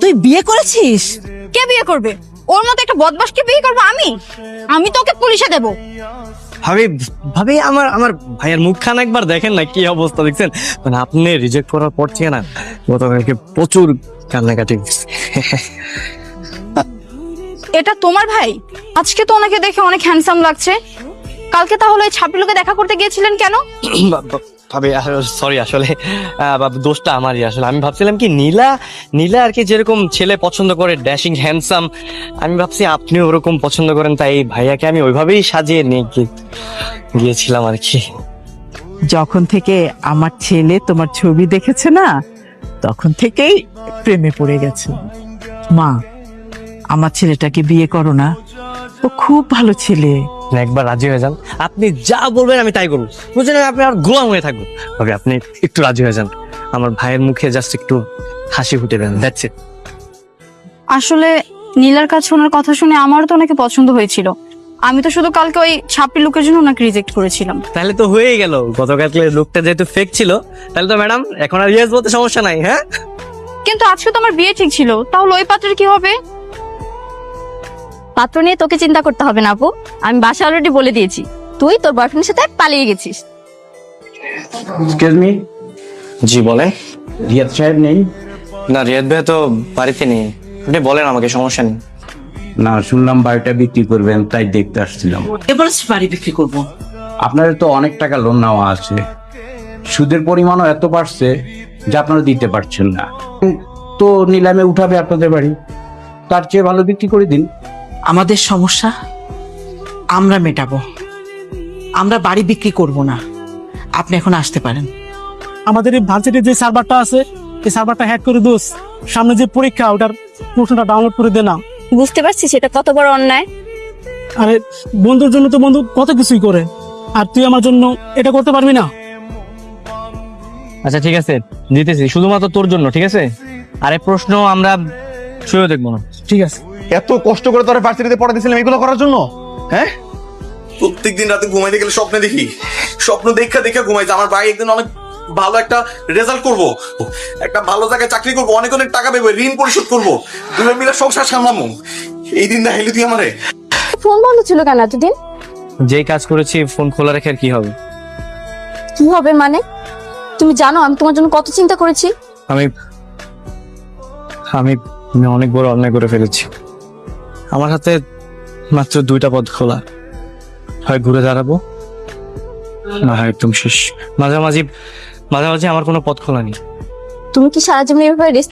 তুই বিয়ে করেছিস? কে বিয়ে করবে? ওর মতো একটা বদমাশকে বিয়ে করবো আমি? আমি তোকে পুলিশে দেব। ভাবি ভাবি আমার আমার ভাইয়ের মুখখান একবার দেখেন না, কি অবস্থা দেখছেন? মানে আপনি রিজেক্ট করার পর থেকে না গতকালকে প্রচুর কান্নাকাটি। এটা তোমার ভাই? আজকে তো ওনাকে দেখে অনেক হ্যান্ডসাম লাগছে। কালকে তাহলে ওই ছাপড়ি লোকে দেখা করতে গিয়েছিলেন কেন? ভাবি সরি, আসলে দোষটা আমারই। আসলে আমি ভাবছিলাম কি নীলা নীলা আর কি যেরকম ছেলে পছন্দ করে, ড্যাশিং হ্যান্ডসাম, আমি ভাবছি আপনি ওরকম পছন্দ করেন, তাই ভাইয়াকে আমি ওইভাবেই সাজিয়ে নিয়ে গিয়েছিলাম আর কি। যখন থেকে আমার ছেলে তোমার ছবি দেখেছে না, তখন থেকেই প্রেমে পড়ে গেছে। মা, আমার ছেলেটাকে বিয়ে করো না, ও খুব ভালো ছেলে। একবার রাজি হয়ে যান, আপনি যা বলবেন আমি তাই করবো, বুঝলেন? আপনি আর গোলাম হয়ে থাকবো। ভাবি আপনি একটু রাজি হয়ে যান, আমার ভাইয়ের মুখে জাস্ট একটু হাসি ফুটে দেন, দ্যাটস ইট। আসলে নীলার কাছে ওনার কথা শুনে আমারও তো ওনাকে পছন্দ হয়েছিল। আমি তো শুধু কালকে ওই ছাপড়ি লোকের জন্য ওনাকে রিজেক্ট করেছিলাম। তাহলে তো হয়েই গেল, গতকালকে লোকটা যেহেতু ফেক ছিল, তাহলে তো ম্যাডাম এখন আর ইয়েস বলতে সমস্যা নাই। হ্যাঁ, কিন্তু আজকে তো আমার বিয়ে ঠিক ছিল, তাহলে ওই পাত্রের কি হবে? পাত্র নিয়ে তোকে চিন্তা করতে হবে না আপু, আমি বাসা অলরেডি বলে দিয়েছি তুই তোর বয়ফ্রেন্ডের সাথে পালিয়ে গেছিস। এক্সকিউজ মি, জি বলেন। রিয়াদ সাহেব নেই? না, রিয়াদ ভাই তো বাড়িতে নেই, আপনি বলেন আমাকে, সমস্যা নেই। না, শুনলাম বাড়িটা বিক্রি করবেন, তাই দেখতে আসছিলাম। এবার বাড়ি বিক্রি করবো? আপনাদের তো অনেক টাকা লোন নেওয়া আছে, সুদের পরিমাণও এত বাড়ছে যে আপনারা দিতে পারছেন না, তো নিলামে উঠাবে আপনাদের বাড়ি, তার চেয়ে ভালো বিক্রি করে দিন। আমাদের সমস্যা আমরা মেটাবো, আমরা বাড়ি বিক্রি করব না। আপনি এখন আসতে পারেন। আমাদের এই ভার্সিটির যে সার্ভারটা আছে, এই সার্ভারটা হ্যাক করে দোস, সামনে যে পরীক্ষা ওটার প্রশ্নটা ডাউনলোড করে দে না। বুঝতে পারছিস সেটা কত বড় অন্যায়। আরে বন্ধুর জন্য তো বন্ধু কত কিছুই করে, আর তুই আমার জন্য এটা করতে পারবি না? আচ্ছা ঠিক আছে, দিতেছি, শুধুমাত্র তোর জন্য, ঠিক আছে? আরে প্রশ্ন আমরা শুয়েও দেখবো না। ঠিক আছে। এত কষ্ট করে তোরা ভার্সিটিতে পড়া দিয়েছিলাম এগুলো করার জন্য? হ্যাঁ, প্রত্যেকদিন রাতে ঘুমাইতে গেলে স্বপ্নে দেখি, স্বপ্ন দেখা দেখা ঘুমাইছে আমার ভাই একদিন অনেক ভালো একটা রেজাল্ট করব, একটা ভালো জায়গায় চাকরি করব, অনেক অনেক টাকা পাবো, ঋণ পরিশোধ করব, দুজন মিলে সংসার সামলামো। এই দিন দেখাইলি তুই আমারে। ফোন বন্ধ ছিল কেন এতদিন? যেই কাজ করেছি ফোন খোলা রেখে আর কি হবে? কি হবে মানে? তুমি জানো আমি তোমার জন্য কত চিন্তা করেছি। আমি আমি আমি অনেক বড় অন্যায় করে ফেলেছি। আমার হাতে মাত্র দুইটা পথ খোলা, হয় ঘুরে দাঁড়াবো, না হয় একদম শেষ। মাঝামাঝি মাঝামাঝি আমার কোনো পথ খোলা নেই। তুমি কি সারা জীবন এভাবে